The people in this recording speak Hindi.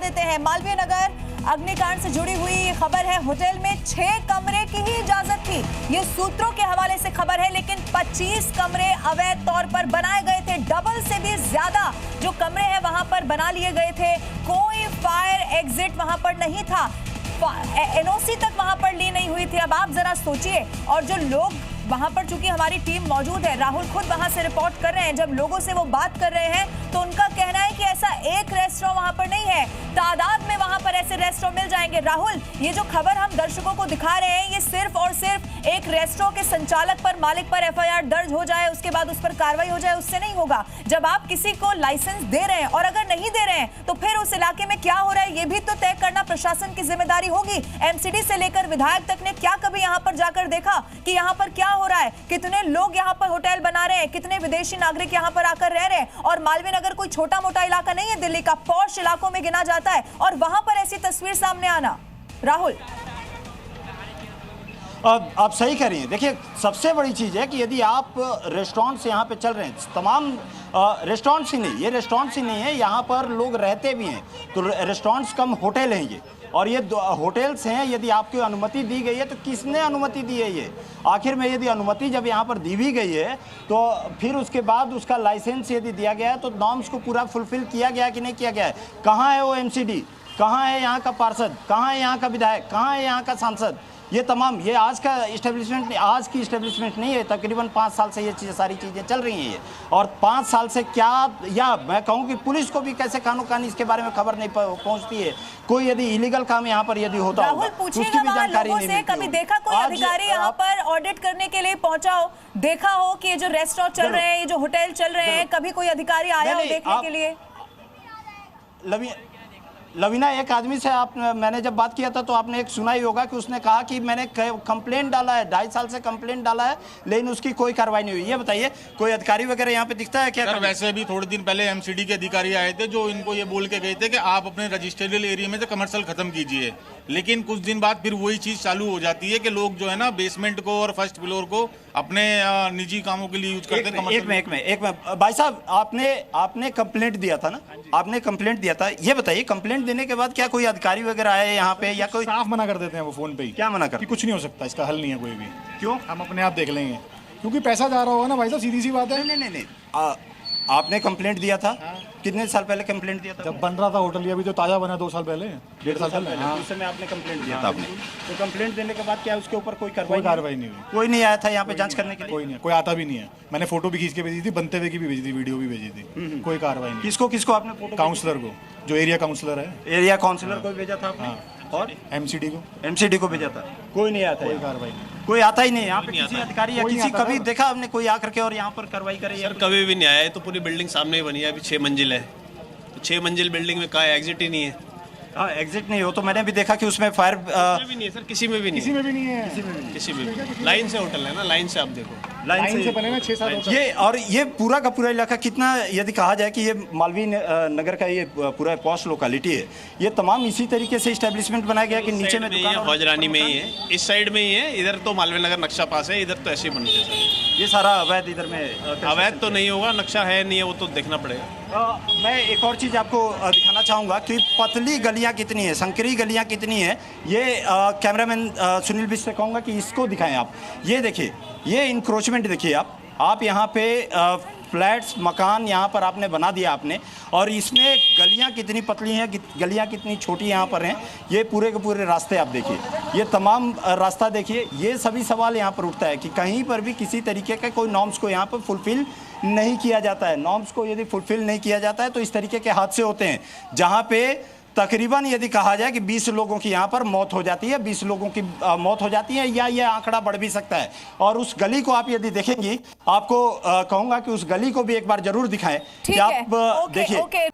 देते हैं। मालवीय नगर अग्निकांड से जुड़ी हुई खबर है। होटल में 6 कमरे की ही इजाजत थी, ये सूत्रों के हवाले से खबर है, लेकिन 25 कमरे अवैध तौर पर बनाए गए थे। डबल से भी ज्यादा जो कमरे हैं वहां पर बना लिए गए थे। कोई फायर एग्जिट वहां पर नहीं था, एनओसी तक वहां पर ली नहीं हुई थी। अब आप जरा सोचिए, और जो लोग वहां पर, चूंकि हमारी टीम मौजूद है, राहुल खुद वहां से रिपोर्ट कर रहे हैं, जब लोगों से वो बात कर रहे हैं तो उनका कहना है कि ऐसा एक रेस्टोरेंट वहां पर नहीं है, तादाद में वहां पर ऐसे रेस्टोरेंट मिल जाएंगे। राहुल, ये जो खबर हम दर्शकों को दिखा रहे हैं, ये सिर्फ और सिर्फ एक रेस्टोरेंट के संचालक पर, मालिक पर एफआईआर दर्ज हो जाए, उसके बाद उस पर कार्रवाई हो जाए, उससे नहीं होगा। जब आप किसी को लाइसेंस दे रहे हैं, और अगर नहीं दे रहे हैं तो फिर उस इलाके में क्या हो रहा है ये भी तो तय करना प्रशासन की जिम्मेदारी होगी। एमसीडी से लेकर विधायक तक ने क्या कभी यहाँ पर जाकर देखा कि यहाँ पर क्या हो रहा है, कितने लोग यहाँ पर होटल बना रहे हैं, कितने विदेशी नागरिक यहाँ पर आकर रह रहे हैं। और मालवीय नगर कोई छोटा मोटा इलाका नहीं है, दिल्ली का पॉश इलाकों में गिना जाता है, और वहां पर ऐसी तस्वीर सामने आना। राहुल, आप सही कह रही हैं। देखिए, सबसे बड़ी चीज़ है कि यदि आप रेस्टोरेंट्स यहाँ पे चल रहे हैं, तमाम रेस्टोरेंट्स ही नहीं, ये रेस्टोरेंट्स ही नहीं है, यहाँ पर लोग रहते भी हैं, तो रेस्टोरेंट्स कम होटल हैं ये, और ये होटल्स हैं। यदि आपको अनुमति दी गई है तो किसने अनुमति दी है ये? आखिर में यदि अनुमति जब यहाँ पर दी भी गई है तो फिर उसके बाद उसका लाइसेंस यदि दिया गया है तो नॉर्म्स को पूरा फुलफिल किया गया कि नहीं किया गया है? कहाँ है वो एमसीडी, कहाँ है यहाँ का पार्षद, कहाँ है यहाँ का विधायक, कहाँ है यहाँ का सांसद? ये तमाम, ये आज का इस्टेब्लिशमेंट, आज की इस्टेब्लिशमेंट नहीं है, तकरीबन 5 साल से ये सारी चीज़ें चल रही हैं ये। और 5 साल से क्या, या मैं कहूँ कि पुलिस को भी कैसे कानून कानी इसके बारे में खबर नहीं पहुँचती है। कोई यदि इलीगल काम यहाँ पर यदि होता होगा तो उसकी भी जानकारी नहीं मिलती। कभी देखा कोई अधिकारी यहाँ पर ऑडिट करने के लिए पहुंचा हो, देखा हो कि ये जो रेस्टोरेंट चल रहे हैं, ये जो होटल चल रहे हैं, कभी कोई अधिकारी आया हो देखने के लिए? लवीना, एक आदमी से मैंने जब बात किया था तो आपने एक सुना ही होगा कि उसने कहा कि मैंने कंप्लेंट डाला है, 2.5 साल से कंप्लेंट डाला है, लेकिन उसकी कोई कार्रवाई नहीं हुई। ये बताइए, कोई अधिकारी वगैरह यहाँ पे दिखता है क्या? सर, वैसे भी थोड़े दिन पहले एमसीडी के अधिकारी आए थे जो इनको ये बोल के गए थे कि आप अपने रजिस्ट्रियल एरिया में से कमर्शियल खत्म कीजिए, लेकिन कुछ दिन बाद फिर वही चीज चालू हो जाती है कि लोग जो है ना बेसमेंट को और फर्स्ट फ्लोर को अपने निजी कामों के लिए यूज करते हैं। एक में भाई साहब, आपने कंप्लेंट दिया था ना, आपने कंप्लेंट दिया था। ये बताइए, कंप्लेंट देने के बाद क्या कोई अधिकारी वगैरह आए यहाँ पे, या कोई? साफ मना कर देते हैं वो फोन पे ही। क्या मना कर? कि कुछ नहीं हो सकता, इसका हल नहीं है कोई भी। क्यों? हम अपने आप देख लेंगे, क्योंकि पैसा जा रहा होगा ना भाई साहब, सीधी सी बात है। नहीं, आपने कंप्लेंट दिया था? कितने साल पहले कंप्लेंट दिया था? जब बन रहा था होटल, ये अभी तो ताजा बना 2 साल पहले, 1.5 साल पहले। उस समय आपने कंप्लेंट दिया था आपने, तो कंप्लेंट देने के बाद क्या उसके ऊपर कोई कार्रवाई नहीं हुई? कोई नहीं आया था यहाँ पे जांच करने के लिए? कोई नहीं, कोई आता भी नहीं है। मैंने फोटो भी खींच के भेजी थी, बनते हुए की भी भेजी थी, वीडियो भी भेजी थी, कोई कार्रवाई नहीं। किसको आपने फोटो? काउंसलर को, जो एरिया काउंसलर है। एरिया काउंसलर को भेजा था आपने? और एमसीडी को भेजा था? कोई नहीं आता, कोई कार्रवाई नहीं, कोई आता ही नहीं यहाँ पे। किसी अधिकारी या किसी कभी देखा हमने कोई आकर के और यहाँ पर कार्रवाई करे? सर, कभी भी नहीं आया है। तो पूरी बिल्डिंग सामने ही बनी है, अभी 6 मंजिल है, तो 6 मंजिल बिल्डिंग में कहाँ एग्जिट ही नहीं है। हाँ, एग्जिट नहीं हो तो मैंने भी देखा कि उसमें फायर भी नहीं है सर, किसी में भी नहीं है, किसी में भी। लाइन से होटल है ना, लाइन से आप देखो, लाइन से बने ना 6-7 होटल। ये, और ये पूरा का पूरा इलाका कितना, यदि कहा जाए कि ये मालवीय नगर का ये पूरा पॉश लोकेलिटी है, ये तमाम इसी तरीके से इस्टेब्लिशमेंट बनाया गया कि नीचे में हौजरानी में ही है, इस साइड में ही है, इधर तो मालवीय नगर नक्शा पास है, इधर तो ऐसे ही बनते हैं सर। ये सारा अवैध इधर में? अवैध तो नहीं होगा, नक्शा है नहीं है वो तो देखना पड़ेगा। मैं एक और चीज़ आपको दिखाना चाहूँगा कि पतली गलियाँ कितनी है, संकरी गलियाँ कितनी है। ये कैमरामैन सुनील बिस्ट से कहूँगा कि इसको दिखाएं आप। ये देखिए, ये इंक्रोचमेंट देखिए आप यहाँ पे फ्लैट्स, मकान यहाँ पर आपने बना दिया आपने, और इसमें गलियाँ कितनी पतली हैं, गलियाँ कितनी छोटी यहाँ पर हैं। ये पूरे के पूरे रास्ते आप देखिए, ये तमाम रास्ता देखिए। ये सभी सवाल यहाँ पर उठता है कि कहीं पर भी किसी तरीके का कोई नॉर्म्स को यहाँ पर फुलफिल नहीं किया जाता है। नॉर्म्स को यदि फुलफिल नहीं किया जाता है तो इस तरीके के हादसे होते हैं, जहाँ पे तकरीबन यदि कहा जाए कि 20 लोगों की यहाँ पर मौत हो जाती है, 20 लोगों की मौत हो जाती है, या यह आंकड़ा बढ़ भी सकता है। और उस गली को आप यदि देखेंगी, आपको कहूँगा कि उस गली को भी एक बार जरूर दिखाएं कि आप देखिए।